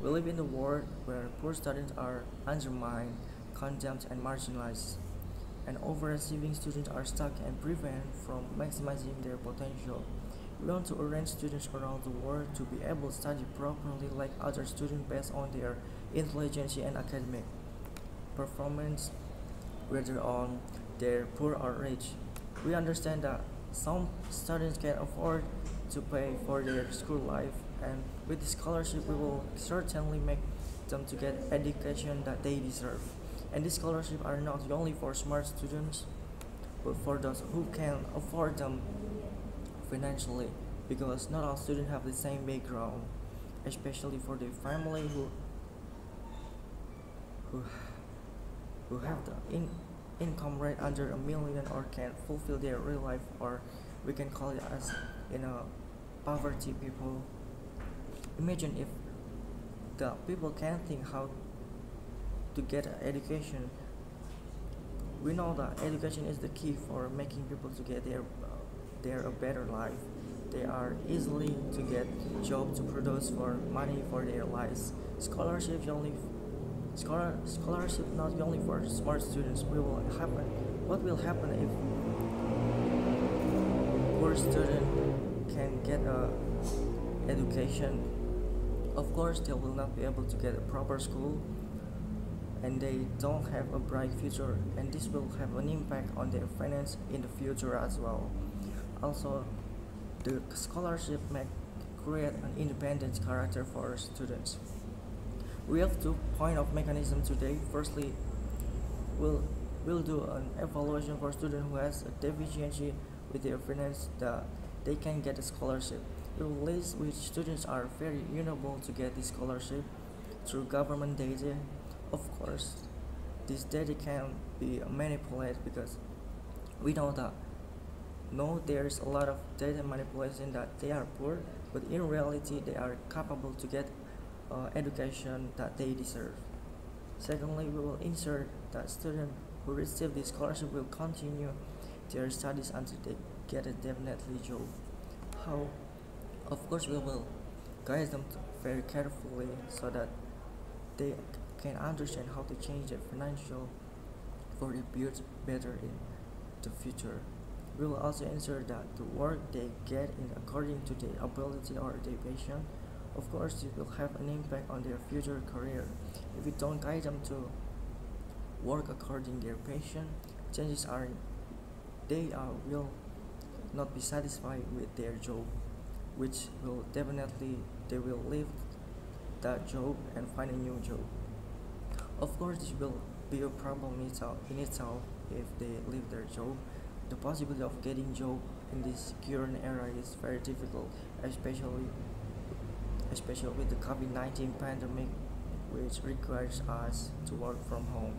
We live in a world where poor students are undermined, condemned, and marginalized, and overachieving students are stuck and prevented from maximizing their potential. We want to arrange students around the world to be able to study properly like other students based on their intelligence and academic performance, whether on their poor or rich. We understand that some students can afford to pay for their school life, and with the scholarship we will certainly make them to get education that they deserve. And these scholarships are not only for smart students, but for those who can afford them financially, because not all students have the same background, especially for the family who who have the income rate under a million or can fulfill their real life, or we can call it as poverty people. Imagine if the people can think how to get an education. We know that education is the key for making people to get their a better life. They are easily to get job to produce for money for their lives. Scholarship not only for smart students. What will happen if poor student can get a education? Of course, they will not be able to get a proper school, and they don't have a bright future, and this will have an impact on their finance in the future as well. Also, the scholarship may create an independent character for students. We have two point of mechanism today. Firstly, we'll we'll do an evaluation for student who has a deficiency with their finance that they can get a scholarship. We will list which students are very vulnerable to get this scholarship through government data. Of course, this data can be manipulated because we know that no, there's a lot of data manipulation that they are poor, but in reality they are capable to get education that they deserve. Secondly, we will ensure that students who receive this scholarship will continue their studies until they get a definitely job. How? Of course, we will guide them very carefully so that they can understand how to change their financial for the build better in the future. We will also ensure that the work they get is according to their ability or their passion. Of course, it will have an impact on their future career. If we don't guide them to work according to their passion, chances are will not be satisfied with their job, which will definitely they will leave that job and find a new job. Of course, this will be a problem in itself if they leave their job. The possibility of getting job in this current era is very difficult, especially with the COVID-19 pandemic, which requires us to work from home.